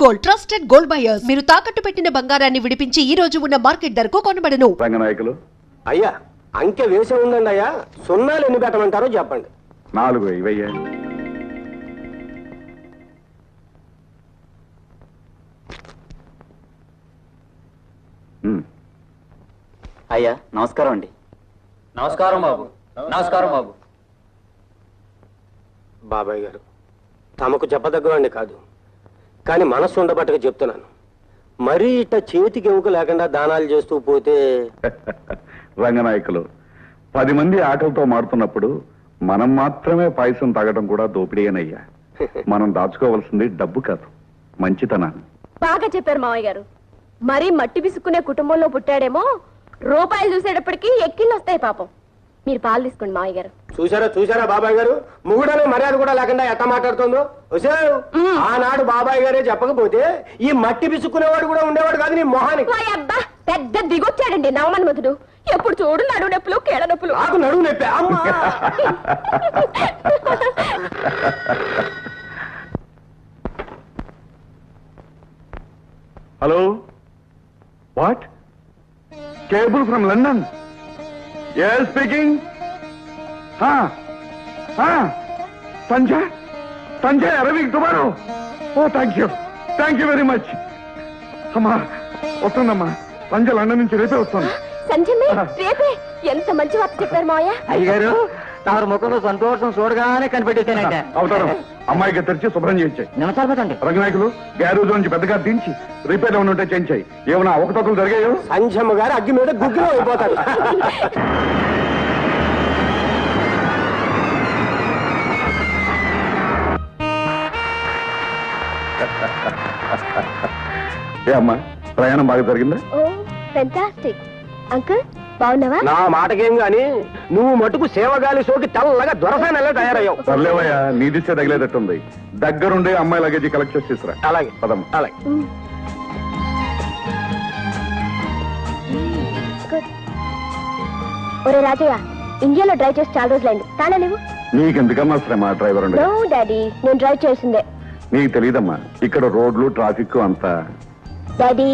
Gold trusted gold buyers. మీరు తాకట్టు పెట్టిన బంగారాన్ని విడిపించి ఈ రోజు ఉన్న మార్కెట్ ధరకు కొనబడను. రంగనాయకులు అయ్యా అంకె వేసే ఉందండి అయ్యా. సున్నాలు ఎన్ని పెట్టమంటారో చెప్పండి. 4 ఇవయ్యా. అయ్యా నమస్కారం అండి. నమస్కారం బాబు. నమస్కారం బాబు. బాబాయ్ గారు తమకు చెప్పదగ్గవండి కాదు, కానీ మనస్సు ఉండబట్టగా చెప్తున్నాను. మరీ ఇట్ట చేతికి ఎముక లేకుండా దానాలు చేస్తూ పోతే రంగనాయకులు 10 మంది ఆకలితో మారుతున్నప్పుడు మనం మాత్రమే పాయసం తాగడం కూడా దోపిడీనయ్యా. మనం దాచుకోవాల్సింది డబ్బు కాదు, మంచితనాన్ని. బాగా చెప్పారు మావయ్య గారు. మరీ మట్టి విసుక్కునే కుటుంబంలో పుట్టాడేమో, రూపాయలు చూసేటప్పటికి ఎక్కిళ్ళు వస్తాయి పాపం. మీరు పాలు తీసుకోండి మావయ్య గారు. చూసారా బాబాయ్ గారు, మొగుడనే మర్యాద కూడా లేకుండా ఎట్ట మాట్లాడుతుందో. ఆనాడు బాబాయ్ గారే చెప్పకపోతే ఈ మట్టి పిసుక్కునేవాడు కూడా ఉండేవాడు కాదు నీ మొహానికి. అబ్బా పెద్ద దిగొచ్చాడండి నవమన్మధుడు. ఎప్పుడు చూడు నడువు నొప్పులు కీళ్ళ నొప్పులు. నాకు నడువు నొప్పి అమ్మా. Hello, what? Cable from London? yes speaking. Sanjay Aravind tomorrow. Oh thank you very much. అమ్మా వస్తుందమ్మా, సంజయ్ లండన్ నుంచి రేపే వస్తాను. సంజయ్ రేపే? ఎంత మంచి వార్త చెప్పారు మావయ్య. అయ్యగారు తారు ముఖంలో సంతోషం చూడగానే కనిపెట్టేశానంటే. అవుతారు. అమ్మాయికి తెరిచి శుభ్రం చేయించాయి. నమస్కారం పెట్టండి. రంగనాయకులు గ్యారేజ్ నుంచి పెద్దగా దించి రిపేర్ ఏమైనా ఉంటే చేయించాయి. ఏమైనా అవకతవకలు జరిగాయో? సంజమ్మ గారు అగ్గి మీద గుగ్గిలో అయిపోతారు. ఏ అమ్మా, ప్రయాణం బాగా జరిగిందా? Oh fantastic. అంకుల్ బాగున్నావా? నా మాటకేం గాని నువ్వు మటుకు సేవగాలి సోకి తెల్లగా దొరసానెలా తయారయ్యావు. సర్లేవయ్యా, నీ దిశ తగిలేటట్టుంది. దగ్గరుండే అమ్మాయి లగేజీ కలెక్ట్ చేసి తీసుకురా. అలాగే పదం. అలాగే. ఒరే రాజయ్య, ఇండియాలో డ్రైవ్ చేసి చాలా రోజులైంది. తాళా లేవు. నీకెందుకమ్మా శ్రమ డ్రైవర్ ఉండే? నో డాడీ, నేను డ్రైవ్ చేసిందే. నీకు తెలియదమ్మా, ఇక్కడ రోడ్లు ట్రాఫిక్ అంతా. డాడీ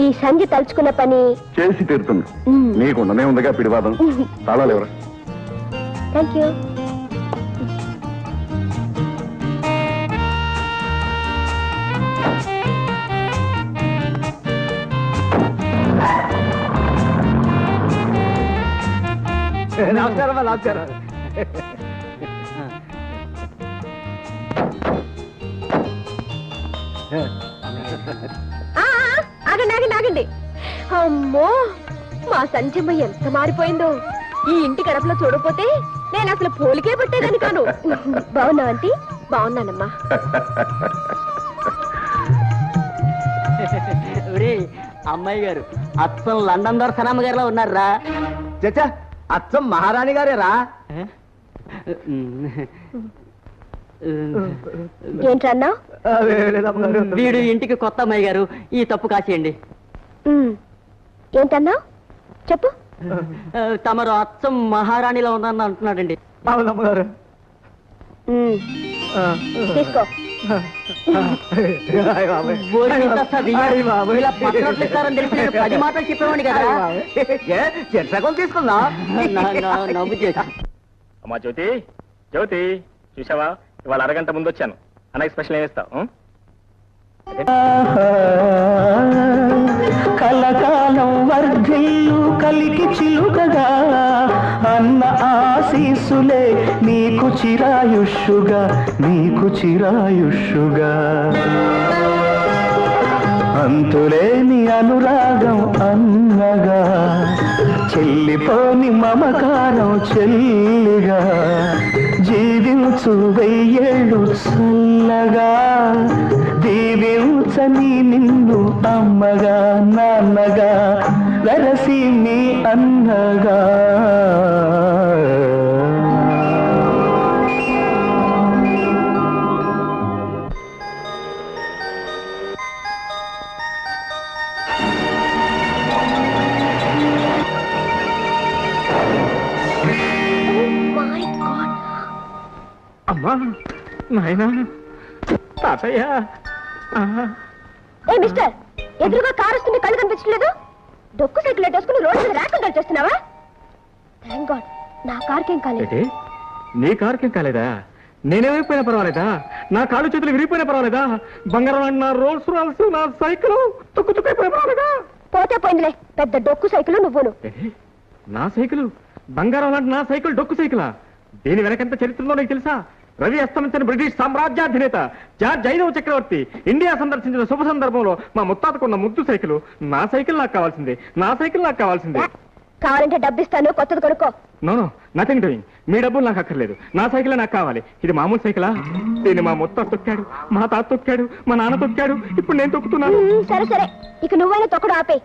ఈ సంజయ్ తలుచుకున్న పని చేసి తీరుతుంది. నీకుండనే ఉందిగా పిడివాదం. చాలా లేవరా. Thank you. నమస్కారం. నమస్కారం. ఆగండి. అమ్మో, మా సంజమ్మ ఎంత మారిపోయిందో. ఈ ఇంటి గడపలో చూడపోతే నేను అసలు పోలికే పట్టేదని కాను. బాగున్నావు ఆంటీ? బాగున్నానమ్మా. అమ్మాయి గారు అచ్చం లండన్ దొరసనమ్మ గారిలో ఉన్నారా? చచ్చా, అచ్చం మహారాణి గారేరా. ఏంటన్నా? వీడు ఇంటికి కొత్త అమ్మాయి గారు, ఈ తప్పు కాసేయండి. ఏంటన్నా చెప్పు. తమరు అచ్చం మహారాణిలో ఉందని అంటున్నాడండి. తీసుకో. ఇలా పక్కనట్లిస్తారని తెలిసి 10 మాటలు చెప్పేవాడి కదా. తీసుకుందా? నవ్వు చేసి. అమ్మా జ్యోతి, జ్యోతి చూసావా, ఇవాళ అరగంట ముందు వచ్చాను. అన్నకి స్పెషల్ ఏమి ఇస్తావు? కలకాలం వర్ధిల్లు కలికి చిలుకగా, అన్న ఆశీస్సులే నీకు చిరాయుష్యుగా, నీకు చిరాయుష్యుగా. అంతులేని అనురాగం అన్నగా, చెల్లిపోని మమకారం చెల్లిగా, జీవించు 1000 ఏళ్ళు చల్లగా, దీవించని నిన్ను అమ్మగా నాన్నగా, వెరసి మీ అన్నగా. అమ్మా, నాయనా, తాతయ్య, ఏ మిస్టర్, ఎదురుగా కారు వస్తుంది, కళ్ళు కనిపించలేదు. డొక్కు సైకిల్ వేసుకుని రోడ్డు మీద ర్యాకులు చేస్తున్నావా? థ్యాంక్ గాడ్, నా కార్కేం కాలేదు. నీ కారుకేం కాలేదా? నేనేమైపోయినా పర్వాలేదా? నా కాళ్ళు చేతులు విరిగిపోయినా పర్వాలేదా? బంగారం లాంటి నా రోల్స్ రాల్స్, నా సైకిల్ తొక్కుతుకైపోయినా పర్వాలేదా? పోతే పోయిందిలే, పెద్ద డొక్కు సైకిల్ నువ్వును. నా సైకిల్, బంగారం లాంటి నా సైకిల్ డొక్కు సైకిలా? దీని వెనకెంత చరిత్రలో నీకు తెలుసా? రవి అస్తమించిన బ్రిటిష్ సామ్రాజ్యాధినేత జార్జ్ 5వ చక్రవర్తి ఇండియా సందర్శించిన శుభ సందర్భంలో మా ముత్తాతకున్న ముద్దు సైకిల్. నా సైకిల్ నాకు కావాల్సిందే, నా సైకిల్ నాకు కావాల్సిందే. కావాలంటే డబ్బిస్తాను, కొత్తది కొనుక్కో. No nothing doing. మీ డబ్బులు నాకు అక్కర్లేదు, నా సైకిల్ నాకు కావాలి. ఇది మామూలు సైకిలా? దీన్ని మా ముత్తాత తొక్కాడు, మా తాత తొక్కాడు, మా నాన్న తొక్కాడు, ఇప్పుడు నేను తొక్కుతున్నాను. సరే సరే, ఇక నువ్వైనా తొక్కడు ఆపే.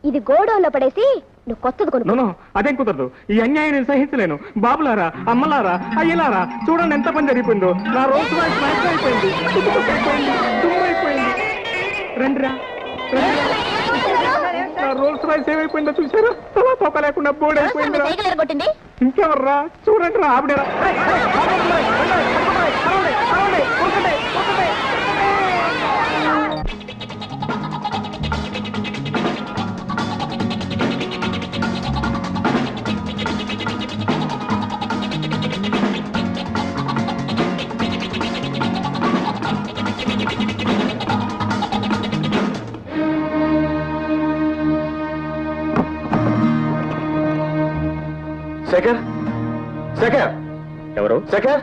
ఇది గోడౌన్లో పడేసి నువ్వు కొత్తది కొనుక్కో. నో అదేం కుదరదు. ఈ అన్యాయం నేను సహించలేను. బాబులారా, అమ్మలారా, అయ్యలారా, చూడండి ఎంత పని జరిగిపోయిందో. నా రోజు అయిపోయింది, తుమ్మైపోయింది. రండిరా, నా రోల్స్ రాయిస్ ఏమైపోయిందో చూసారా? తలా తోక లేకుండా బోర్డు అయిపోయిందిరా. కొట్టింది ఇంకెవర్రా? చూడండి రా, ఆవిడరా. శేఖర్, శేఖర్, ఎవరు? శేఖర్,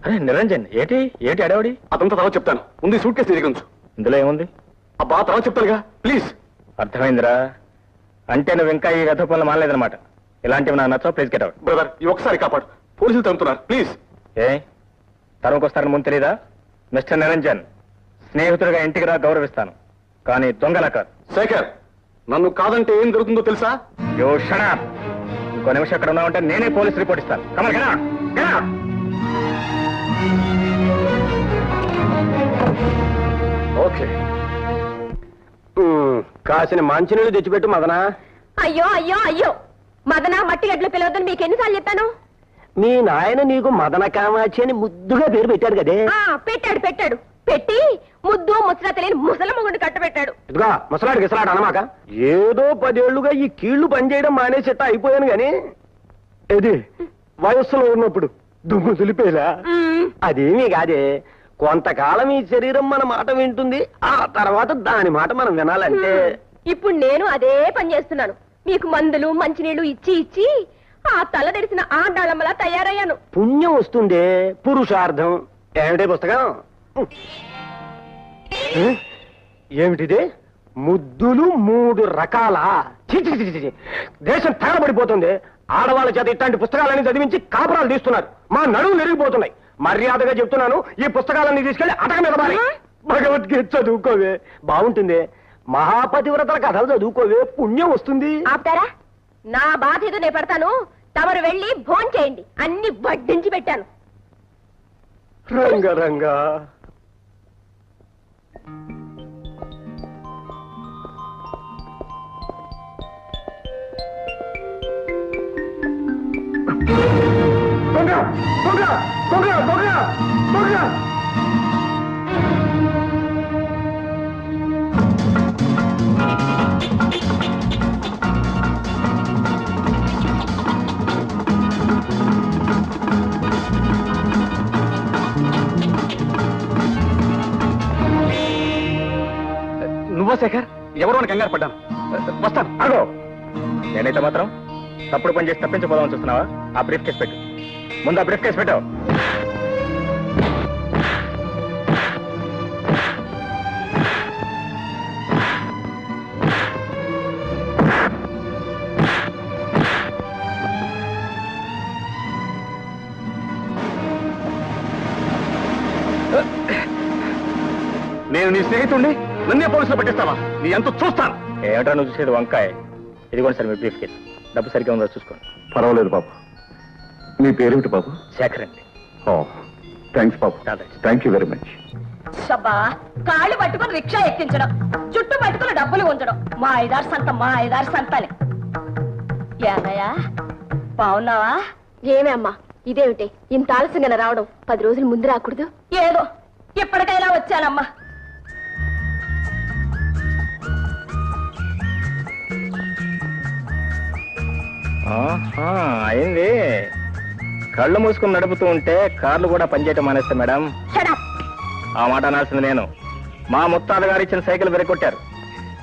అరే నిరంజన్, ఏంటి అడవడి? అతనితో తర్వాత చెప్తాను. ముందు సూట్ కేసు దగ్గర ఉంచు. ఇందులో ఏముంది? అబ్బా తర్వాత చెప్తానుగా, ప్లీజ్. అర్థమైందిరా. అంటే నువ్వు ఇంకా ఈ గత పనులు మానలేదన్నమాట. ఇలాంటివి నాకు నచ్చవు. Please get out. బ్రదర్, ఈ ఒక్కసారి కాపాడు, పోలీసులు తరుముతున్నారు, ప్లీజ్. ఏ తరుముకొస్తారని ముందు తెలీదా? మిస్టర్ నిరంజన్, స్నేహితుడిగా ఇంటికి రా, గౌరవిస్తాను, కానీ దొంగలా కాదు. శేఖర్, నన్ను కాదంటే ఏం జరుగుతుందో తెలుసా? యో షట్ అప్. ఇంకో నిమిషం ఎక్కడ ఉన్నావంటే నేనే పోలీస్ రిపోర్ట్ ఇస్తాను. Kamal get out, get out. Okay, కాసిన మంచినీళ్ళు తెచ్చిపెట్టు మదనా. అయ్యో అయ్యో అయ్యో, మదన మట్టి గడ్డలు పిలవద్దని మీకు ఎన్నిసార్లు చెప్పాను? మీ నాయన నీకు మదన కామాక్షి అని ముద్దుగా పేరు పెట్టాడు కదే. పెట్టాడు పెట్టి ముద్దు ముచ్చట తెలియని ముసల మొగుడు కట్టబెట్టాడు. ఇదిగా ముసలాడు గిసలాడు అనమాక. ఏదో 10 ఏళ్లుగా ఈ కీళ్లు పనిచేయడం మానేసేట అయిపోయాను గాని, ఇది వయస్సులో ఉన్నప్పుడు దుమ్ము దులిపేలా అదేమీ కాదే. కొంతకాలం ఈ శరీరం మన మాట వింటుంది, ఆ తర్వాత దాని మాట మనం వినాలంటే. ఇప్పుడు నేను అదే పని చేస్తున్నాను. మీకు మందులు మంచినీళ్లు ఇచ్చి ఇచ్చి ఆ తల తెరిసిన ఆడాళ్ళమ్మలా తయారయ్యాను. పుణ్యం వస్తుందే, పురుషార్థం. ఏమిటే పుస్తకం? ఏమిటిది? ముద్దులు 3 రకాల. దేశం తగలబడిపోతుంది. ఆడవాళ్ళ చేత ఇట్లాంటి పుస్తకాలన్నీ చదివించి కాపురాలు తీస్తున్నారు. మా నడువు నెరిగిపోతున్నాయి. మర్యాదగా చెప్తున్నాను, ఈ పుస్తకాలన్నీ తీసుకెళ్లి అటక మీద మారి భగవద్గీత చదువుకోవే, బాగుంటుంది. మహాపతివ్రతల కథలు చదువుకోవే, పుణ్యం వస్తుంది. ఆపుతారా? నా బాధ ఏదో నేను పడతాను. తమరు వెళ్ళి భోంచేయండి, అన్ని వడ్డించి పెట్టాను. రంగరంగా దొంగ దొంగ దొంగ దొంగ దొంగ. నువ్వా శేఖర్? ఎవరో అని కంగారు పడ్డాను. వస్తాను. అగో, నేనైతే మాత్రం తప్పుడు పని చేసి తప్పించబోదామని చూస్తున్నావా? ఆ బ్రీఫ్ కేసు పెట్టు. ముందు ఆ బ్రీఫ్ కేసు పెట్టావు. నేను నీ స్నేహితుడిని, నన్నే పోలీసులు పట్టిస్తావా? నీ ఎంత చూస్తాను. ఏమిటా నువ్వు చూసేది? వంకాయ. ఇదిగోండి సార్ మీ బ్రీఫ్ కేసు. డబ్బు సరిగ్గా ఉందో చూసుకోండి. పర్వాలేదు బాబు. నీ పేరేమిటి బాబు? శేఖర్ అండి. థ్యాంక్స్ బాబు, థ్యాంక్ యూ వెరీ మచ్. షబ్బా, కాళ్ళు పట్టుకుని రిక్షా ఎక్కించడం, చుట్టూ పట్టుకుని డబ్బులు ఉంచడం, మా ఐదారు సంతని. ఏమయ్యా, బాగున్నావా? ఏమే అమ్మా, ఇదేమిటి ఇంత ఆలస్యంగా రావడం? 10 రోజులు ముందు రాకూడదు? ఏదో ఇప్పటికైనా వచ్చానమ్మా. అయింది. కళ్ళు మూసుకుని నడుపుతూ ఉంటే కార్లు కూడా పనిచేయటం మానేస్తా మేడం. ఆ మాట అనాల్సింది నేను. మా ముత్తాత గారు ఇచ్చిన సైకిల్ వెరగొట్టారు.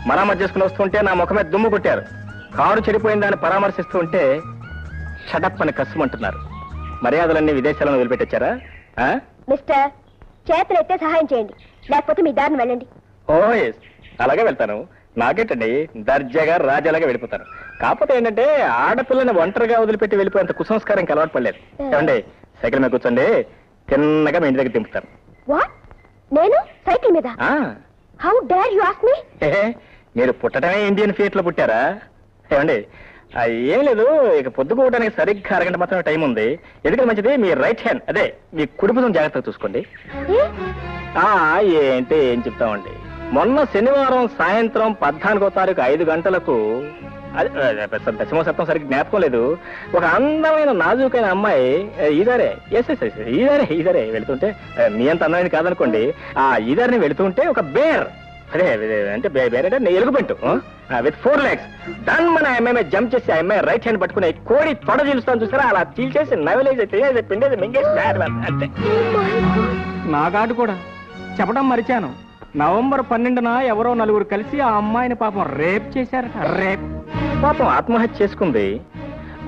మరామతు చేసుకుని వస్తుంటే నా ముఖమే దుమ్ము కొట్టారు. కారు చెడిపోయిందని పరామర్శిస్తూ ఉంటే షటప్ అని కష్టమంటున్నారు. మర్యాదలన్నీ విదేశాలను వదిలిపెట్టొచ్చారా? మిస్టర్, చేతులెత్తే సహాయం చేయండి, లేకపోతే మీ దారిని వెళ్ళండి. ఓ ఎస్, అలాగే వెళ్తాను. నాకేంటండి, దర్జాగా రాజాలాగా వెళ్ళిపోతాను. కాకపోతే ఏంటంటే ఆడపిల్లని ఒంటరిగా వదిలిపెట్టి వెళ్ళిపోయేంత కుసంస్కారం అలవాటు పడలేదు. ఏమండి, సైకిల్ మీద కూర్చోండి, తిన్నగా మీ ఇంటి దగ్గర దింపుతాను. వాట్? నేను సైకిల్ మీద? How dare you ask me? మీరు పుట్టడమే ఇండియన్ ఫియట్ లో పుట్టారా? ఏమండి, ఏం లేదు, ఇక పొద్దుకోవడానికి సరిగ్గా అరగంట మాత్రమే టైం ఉంది. ఎందుకంటే మంచిది, మీ రైట్ హ్యాండ్, అదే మీ కుడి భుజం జాగ్రత్తగా చూసుకోండి. ఏంటి ఏం చెప్తామండి, మొన్న శనివారం సాయంత్రం 14వ తారీఖు 5 గంటలకు, దశమ సప్తం సరిగ్గా జ్ఞాపకం లేదు, ఒక అందమైన నాజూకైన అమ్మాయి ఈదారే ఈదారే వెళుతుంటే, మీ అంత అందమైనది కాదనుకోండి, ఆ ఈదారిని వెళుతుంటే ఒక బేర్, అదే అంటే బేర్ అంటే ఎలుగుబెట్టు విత్ 4 legs డన్ మన అమ్మాయి జంప్ చేసి ఆ అమ్మాయి రైట్ హ్యాండ్ పట్టుకుని కోడి తొడ చీలుస్తాను చూసారా, అలా చీల్చేసి నవలేసి తినేసి పిండేసి మింగేసి అంతే. నా గాడు కూడా చెప్పడం మరిచాను. నవంబర్ 12న ఎవరో నలుగురు కలిసి ఆ అమ్మాయిని పాపం రేప్ చేశారట. రేప్. పాపం ఆత్మహత్య చేసుకుంది.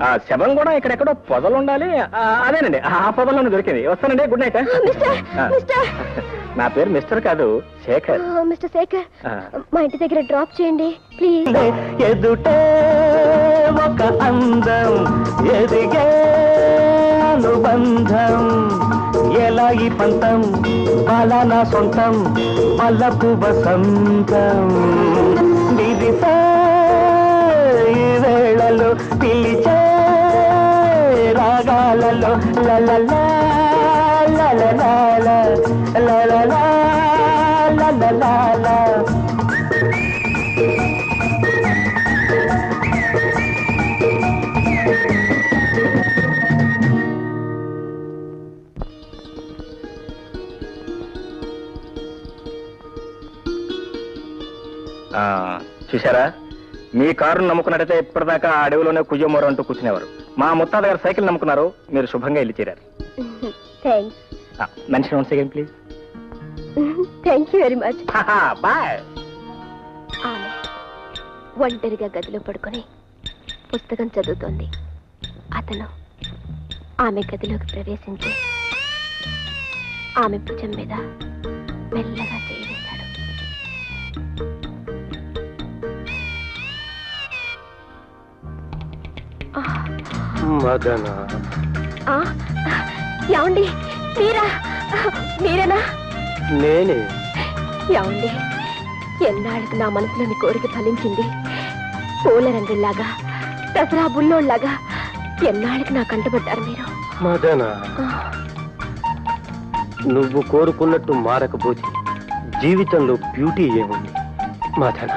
ఆ శవం కూడా ఇక్కడెక్కడో పొదలు ఉండాలి. అదేనండి, ఆ పొదలోనే దొరికింది. వస్తానండి, గుడ్ నైట్. నా పేరు మిస్టర్ కాదు, శేఖర్. మిస్టర్ శేఖర్, మా ఇంటి దగ్గర డ్రాప్ చేయండి ప్లీజ్. ఎదుటే ఒక అందం, ఎదిగే అనుబంధం, ఎలా ఈ పంతం అలా నా సొంతం, అల్లపు వసంతం విదిసే ఈ వేళలో పిలిచే రాగాలలో లలలా లలలా లలలా లలలా. చూసారా, మీ కారును నమ్ముకున్నట్టయితే ఇప్పటిదాకా ఆ అడవిలోనే కుయ్యమోరు అంటూ కూర్చునేవారు. మా ముత్తాత గారు సైకిల్ నమ్ముకున్నారు, మీరు శుభంగా ఇల్లు చేరారు. Mention once again please. Thank you very much. Bye. ఆమె ఒంటరిగా గదిలో పడుకొని పుస్తకం చదువుతోంది. అతను ఆమె గదిలోకి ప్రవేశించి ఆమె భుజం మీద మెల్లగా చేయి వేశాడు. మదన, ఏమండి, మీరేనా? నేనే. ఏమండి, ఎన్నాళ్ళకు నా మనసులోని కోరిక ఫలించింది. పూల రంగుల్లాగా, దసరా బుల్లోళ్లాగా ఎన్నాళ్ళకి నా కంటపడ్డారు మీరు. మదన, నువ్వు కోరుకున్నట్టు మారకపోతే జీవితంలో బ్యూటీ ఏముంది? మదన,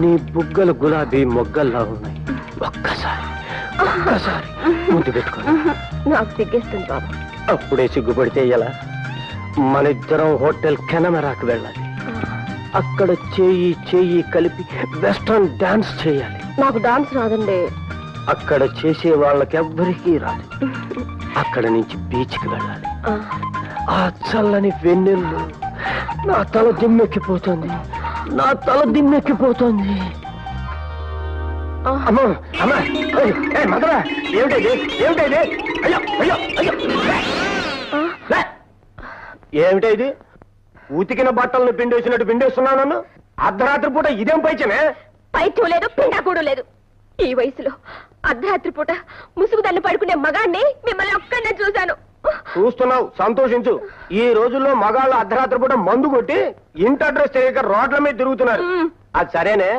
నీ బుగ్గలు గులాబీ మొగ్గల్లా ఉన్నాయి. ఒక్కసారి ముందు పెట్టుకో. నాకు సిగ్గేస్తుంది బాబు. అప్పుడే సిగ్గుపడితే ఎలా? మన ఇద్దరం హోటల్ కెనమరాకు వెళ్ళాలి. అక్కడ చేయి కలిపి వెస్టర్న్ డాన్స్ చేయాలి. నాకు డాన్స్ రాదండి. అక్కడ చేసే వాళ్ళకెవ్వరికీ రాదు. అక్కడ నుంచి బీచ్కి వెళ్ళాలి. ఆ చల్లని వెన్నెల్లో నా తల దిమ్మెక్కిపోతుంది. అమ్మో, అమ్మా, మదరా, ఏమిటైంది? అయ్యో అయ్యో అయ్యో, ఏమిటైది? ఉతికిన బట్టలను పిండేసినట్టు పిండేస్తున్నాను. అర్ధరాత్రి పూట ఇదేం పైచమే? పైత్యం లేదు, పిండాకూడు లేదు. ఈ వయసులో అర్ధరాత్రి పూట ముసుగుదన్ను పడుకునే మగాన్ని మిమ్మల్ని ఒక్కనే చూశాను. చూస్తున్నావు, సంతోషించు. ఈ రోజుల్లో మగాళ్ళు అర్ధరాత్రి పూట మందు కొట్టి ఇంటి అడ్రస్ తెలియక రోడ్ల మీద తిరుగుతున్నారు. అది సరేనే,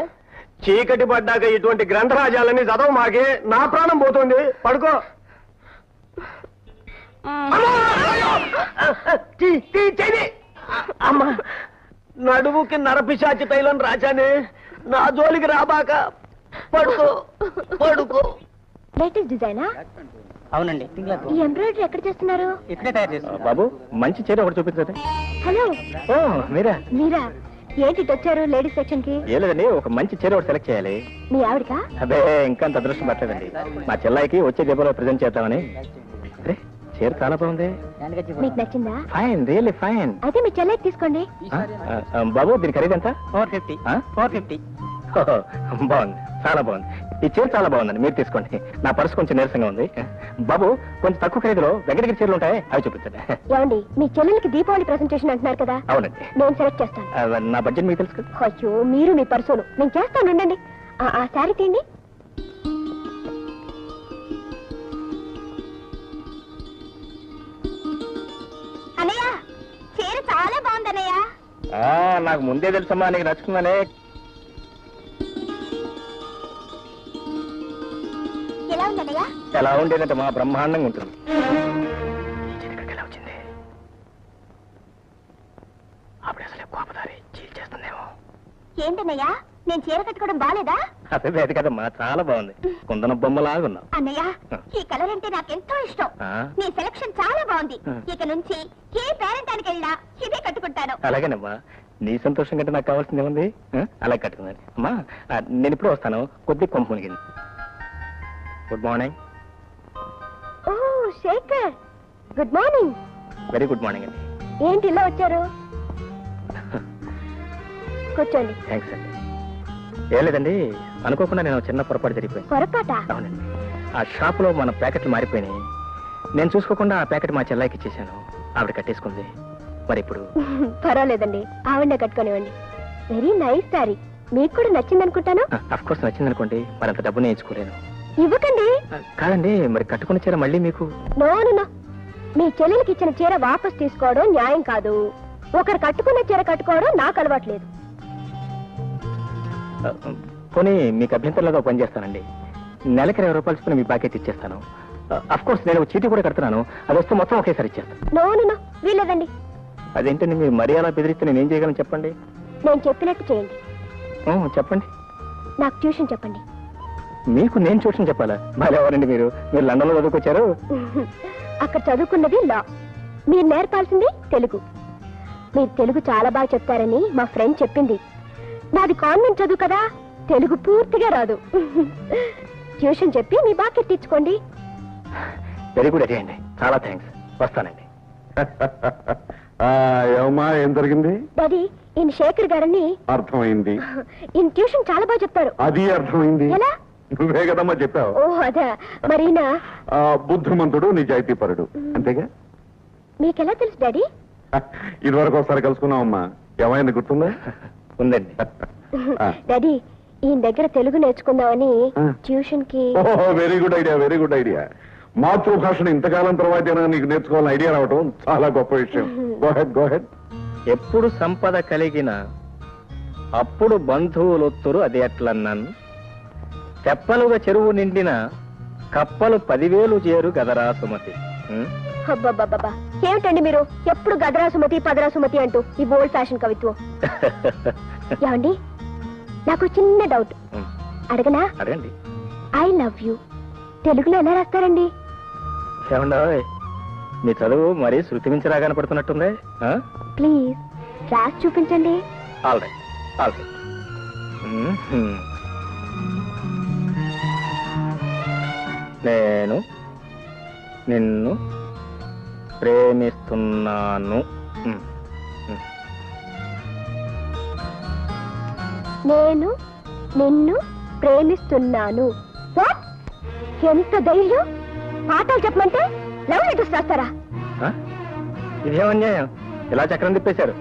చీకటి పడ్డాక ఇటువంటి గ్రంథరాజాలని చదవ మాకే నా ప్రాణం పోతుంది. పడుకో. అమ్మా, నడుముకి నరపిశాచి తైలం రాజానే, నా జోలికి రాబాక. పడుకో. లేటెస్ట్ డిజైనా? అవునండి. ఈ ఎంబ్రాయిడరీ ఎక్కడ చేస్తున్నారు? ఇక్కడే తయారు చేస్తాం. బాబు, మంచి చీర ఒకటి చూపించండి. హలో, ఓ మీరా? ఏంటి వచ్చారు లేడీస్ సెక్షన్ కి? ఏ లేదండి, ఒక మంచి చీర ఒకటి సెలెక్ట్ చేయాలి. మీ ఆవిడకా? అదే ఇంకా అంత అదృష్టం పట్టలేదండి. మా చెల్లాయికి వచ్చే దీపావళిలో ప్రజెంట్ చేద్దామని. అరే చీర చాలా బాగుంది. మీకు నచ్చిందా? Fine, really fine. అయితే మీ చెల్లెకి తీసుకోండి. బాబు దీని ఖరీదు ఎంత? 450. 450. బాగుంది, చాలా బాగుంది. ఈ చీర చాలా బాగుందండి, మీరు తీసుకోండి. నా పర్సు కొంచెం నీరసంగా ఉంది. బాబు కొంచెం తక్కువ ఖరీదులో దగ్గర చీరలు ఉంటాయి, అవి చూపించండి. ఏమండి మీ చెల్లెలకి దీపావళి ప్రెసెంటేషన్ అంటున్నారు కదా? అవునండి. నేను సెలెక్ట్ చేస్తాను. నా బడ్జెట్ మీకు తెలుసు కదా. అయ్యో మీరు మీ పర్సులు నేను చేస్తాను, ఉండండి. ఆ శారీ తీయండి. అన్నయ్య చీర చాలా బాగుంది అన్నయ్య. నాకు ముందే తెలుసమ్మా నీకు నచ్చుతుందనే. ఎలా ఉంది అన్నయ్య? ఎలా ఉండేదంటే మా బ్రహ్మాండంగా ఉంటుంది. ఎలా వచ్చింది అప్పుడు అసలు కోపదారి చీల్ చేస్తుందేమో. ఏంటన్నయ్య నేను చీర కట్టుకోవడం బాలేదా? అదే లేదు కదమ్మా, చాలా బాగుంది. కుందన బొమ్మలాగున్నావు. అన్నయ్య ఈ కలర్ అంటే నాకెంతో ఇష్టం. నీ సెలక్షన్ చాలా బాగుంది. ఇక నుంచి ఏ పేరెంటానికి వెళ్ళినా ఇదే కట్టుకుంటాను. అలాగేనమ్మా, నీ సంతోషం కంటే నాకు కావాల్సింది ఏముంది? అలా కట్టుకుందని అమ్మా. నేను ఇప్పుడు వస్తాను, కొద్ది కొంప మునిగింది. Good morning. ఓ Shekhar, good morning. Very good morning అండి. ఏంటి ఇలా వచ్చారు? కూర్చోండి. థ్యాంక్స్ అండి. ఏం లేదండి, అనుకోకుండా నేను చిన్న పొరపాటు జరిగిపోయింది. పొరపాట? అవునండి, ఆ షాపులో మన ప్యాకెట్లు మారిపోయినాయి. నేను చూసుకోకుండా ఆ ప్యాకెట్ మా చెల్లాయికి ఇచ్చేసాను. ఆవిడ కట్టేసుకుంది. మరి ఇప్పుడు పర్వాలేదండి, ఆవిడనే కట్టుకోనివ్వండి. Very nice sari. మీకు కూడా నచ్చింది అనుకుంటాను. అఫ్ కోర్స్ నచ్చింది అనుకోండి, మరి అంత డబ్బు నేను ఇచ్చుకోలేను. ఇవ్వకండి. కాదండి, మరి కట్టుకున్న చీర మళ్ళీ మీకు. నో మీ చెల్లెలకి ఇచ్చిన చీర వాపస్ తీసుకోవడం న్యాయం కాదు. ఒకరు కట్టుకున్న చీర కట్టుకోవడం నాకు అలవాట్లేదు. పోనీ మీకు అభ్యంతరంలో పని చేస్తానండి. నెలకి 20 రూపాయలు చొప్పున మీ ప్యాకెట్ ఇచ్చేస్తాను. అఫ్ కోర్స్ నేను చీటీ కూడా కడుతున్నాను, అది వస్తే మొత్తం ఒకేసారి ఇచ్చేస్తాను. నో వీలేదండి. అదేంటండి మీరు మరీ అలా బెదిరిస్తే నేనేం చేయగలను చెప్పండి. నేను చెప్పినట్టు చేయండి. చెప్పండి. నాకు ట్యూషన్ చెప్పండి. మీకు నేను ట్యూషన్ చెప్పాలా? ఎవరండి మీరు లండన్ లో చదువుకొచ్చారు? అక్కడ చదువుకున్నది లా, మీరు నేర్పాల్సింది తెలుగు. మీరు తెలుగు చాలా బాగా చెప్తారని మా ఫ్రెండ్ చెప్పింది. నాది కాన్వెంట్ చదువు కదా, తెలుగు పూర్తిగా రాదు. ట్యూషన్ చెప్పి మీ బాకెట్ తెచ్చుకోండి. వెరీ గుడ్ అండి, చాలా థ్యాంక్స్. వస్తానండి. ఏమమ్మా, ఏం జరిగింది? డాడీ, ఈయన శేఖర్ గారని. అర్థమైంది. ఈయన ట్యూషన్ చాలా బాగా చెప్తారు. అది అర్థమైంది. ఎలా? నువ్వే కదమ్మా చెప్పావు. ఓ అదా, మరి బుద్ధిమంతుడు, నిజాయితీపరుడు, అంతేగా? మీకెలా తెలుసు డాడీ? ఇదివరకు ఒకసారి కలుసుకున్నావమ్మా, ఏమైంది గుర్తుందా? ఉందండి. డాడీ, ఈయన దగ్గర తెలుగు నేర్చుకుందామని ట్యూషన్ కి. Very good idea, very good idea. మాతృభాషను ఇంతకాలం తర్వాత నీకు నేర్చుకోవాలని ఐడియా రావటం చాలా గొప్ప విషయం. Go head. ఎప్పుడు సంపద కలిగిన అప్పుడు బంధువులొత్తురు, అది ఎట్లన్నాను. తెప్పలుగా చెరువు నిండిన కప్పలు 10,000 చేరు గదరా సుమతి. అబ్బబ్బబ్బబ్బా, ఏమిటండి మీరు ఎప్పుడు గదరా సుమతి పదరా సుమతి అంటూ ఈ ఓల్డ్ ఫ్యాషన్ కవిత్వం. ఏమండి, నాకు చిన్న డౌట్ అడగనా? అడగండి. ఐ లవ్ యూ తెలుగులో ఎలా రాస్తారండి? ఏమండో మీ చదువు మరీ శృతి మించి రాగా కనపడుతున్నట్టుంది. ప్లీజ్ రాసి చూపించండి. All right, all right. నేను నిన్ను ప్రేమిస్తున్నాను. నేను నిన్ను ప్రేమిస్తున్నాను. వాట్? ఎంత ధైర్యం! పాఠాలు చెప్పమంటే లవ్ లెటర్స్ రాస్తారా? ఇదేమన్యాయం, ఇలా చక్రం తిప్పేశారు.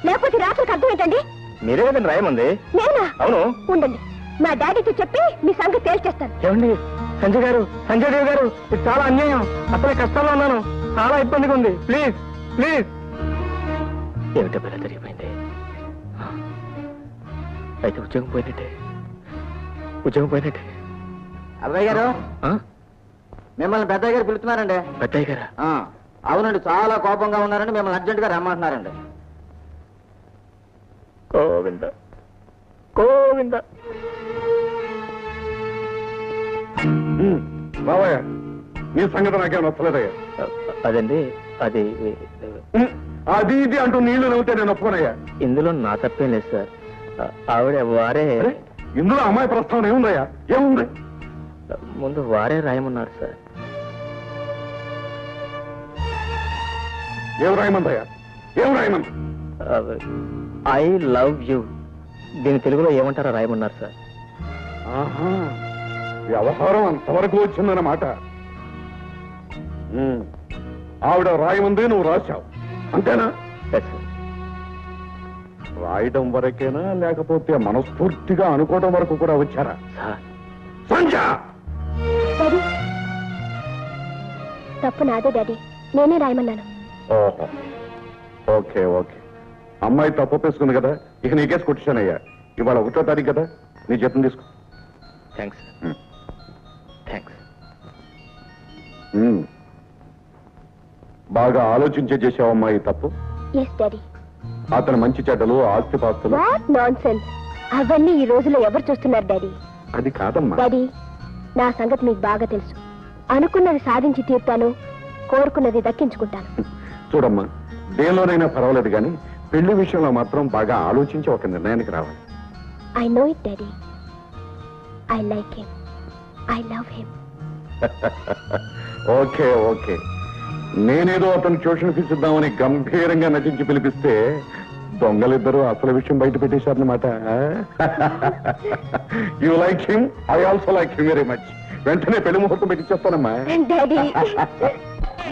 లేకపోతే రాత్రికి అర్థం ఏంటండి? మీరే కదండి రాయమంది. నేనా? అవును. ఉండండి, మా డాడీతో చెప్పి మీ సంగతి తేల్చేస్తాను. ఏమండి సంజయ్ గారు, సంజయ్ దేవ్ గారు, ఇది చాలా అన్యాయం. అసలు కష్టాల్లో ఉన్నాను, చాలా ఇబ్బందిగా ఉంది. Please please. ఏమిటో పిల్ల జరిగిపోయింది. అయితే ఉద్యోగం పోయినట్టే, ఉద్యోగం పోయినట్టే. అబ్బాయి గారు, మిమ్మల్ని పెద్దయ్య గారు పిలుస్తున్నారండి. పెద్దయ్య గారా? అవునండి, చాలా కోపంగా ఉన్నారండి, మిమ్మల్ని అర్జెంట్ గా రమ్మంటున్నారండి. గోవింద గోవింద. బావయ్య, నీ సంగతి నాకేం నచ్చలేదయ్యా. అదండి, అది అది ఇది అంటూ నీళ్లు నవ్వుతే నేను ఒప్పుకోనయ్యా. ఇందులో నా తప్పేం లేదు సార్. ఆవిడ వారే అరే, ఇందులో అమ్మాయి ప్రస్తావన ఏముందయ్యా? ఏముంది? ముందు వారే రాయమన్నారు సార్. ఏం రాయమందయ్యా? ఏం రాయమంది? I love you. దీని తెలుగులో ఏమంటారో రాయమన్నారు సార్. ఆహా, వ్యవహారం అంతవరకు వచ్చిందన్నమాట. ఆవిడ రాయమంది, నువ్వు రాశావు అంతేనా? Yes sir. రాయడం వరకేనా లేకపోతే మనస్ఫూర్తిగా అనుకోవడం వరకు కూడా వచ్చారా? సార్ సంజయ్, డాడీ తప్పు నాదే డాడీ, నేనే రాయమన్నాను. ఓహో, ఓకే ఓకే. అమ్మాయి తప్పు ఒప్పేసుకుంది కదా, ఇక నీకేసి కొట్టిశానయ్యా. ఇవాళ 1వ తారీఖు కదా, నీ జీతం తీసుకో. Thanks thanks. బాగా ఆలోచించే చేసావమ్మా ఈ తప్పు. Yes daddy. అతను మంచి చెడ్డలు, ఆస్తిపాస్తులు వాట్ నాన్సెన్స్, అవన్నీ ఈ రోజులో ఎవరు చూస్తున్నారు డాడీ? అది కాదమ్మా. డాడీ, నా సంగతి మీకు బాగా తెలుసు. అనుకున్నది సాధించి తీరుతాను, కోరుకున్నది దక్కించుకుంటాను. చూడమ్మా, దేనిలోనైనా పర్వాలేదు కానీ పెళ్లి విషయంలో మాత్రం బాగా ఆలోచించి ఒక నిర్ణయానికి రావాలి. I know it daddy. I like him, I love him. Okay okay. నేనేదో అతను ట్యూషన్ ఫీజు ఇద్దామని గంభీరంగా నటించి పిలిపిస్తే దొంగలిద్దరూ అసలు విషయం బయట పెట్టేశారన్నమాట. You like him, I also like him very much. వెంటనే పెళ్లి ముహూర్తం పెట్టించేస్తానమ్మా. డాడీ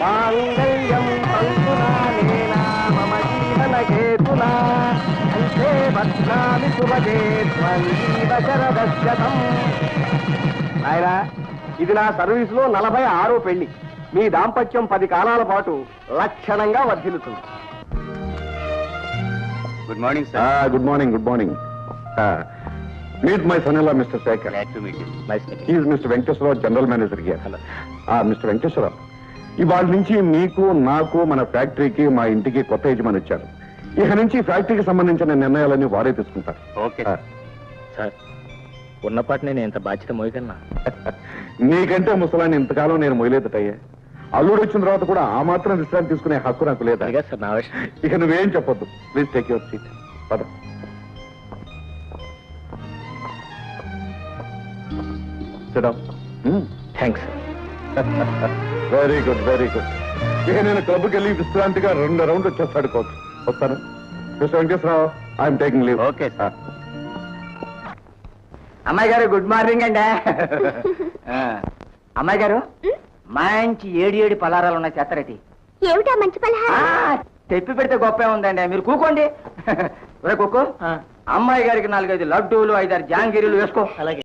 మాంగళ్యం తంతునా నేనా మమ జీవన హేతునా కంఠే బధ్నామి శుభగే త్వం జీవ శరదశతం. ఆయన ఇది నా సర్వీస్ లో 46వ పెళ్లి. మీ దాంపత్యం 10 కాలాల పాటు లక్షణంగా వర్ధిల్లుతుంది. Good morning good morning. Good morning. Meet my son in law mister Shekhar. Is mister Venkateswararao, general manager here. Mister Venkateswararao, ఇవాళ నుంచి మీకు, నాకు, మన ఫ్యాక్టరీకి, మా ఇంటికి కొత్త యజమాని వచ్చారు. ఇక నుంచి ఫ్యాక్టరీకి సంబంధించిన నిర్ణయాలన్నీ వారే తీసుకుంటారు. ఓకే సార్, ఉన్నపాటి నేను ఎంత బాధ్యత మోయగలనా? నీకంటే ముసలాన్ని ఇంతకాలం నేను మొయలేదటయ్యా. అల్లుడు వచ్చిన తర్వాత కూడా ఆ మాత్రం విశ్రాంతి తీసుకునే హక్కు నాకు లేదా? అదిగా సార్ నా విషయం. ఇక నువ్వేం చెప్పొద్దు. Please take your seat. పద. Thanks. Very good very good. ఇక నేను క్లబ్కి వెళ్ళి విశ్రాంతిగా 2 రౌండ్లు వచ్చేస్తాడు కోచ్. వస్తాను. Mister Venkateswararao, I'm taking leave. Okay sir. అమ్మాయి గారు గుడ్ మార్నింగ్ అండి. అమ్మాయి గారు, మంచి 7 పలారాలు ఉన్నాయి చేస్తారటి. ఏమిటా మంచి పలహారం? తెప్పి పెడితే గొప్పే ఉందండి, మీరు కూకోండి. కుక్కు, అమ్మాయి గారికి 4-5 లడ్డూలు, 5-6 జాంగిరీలు వేసుకో. అలాగే.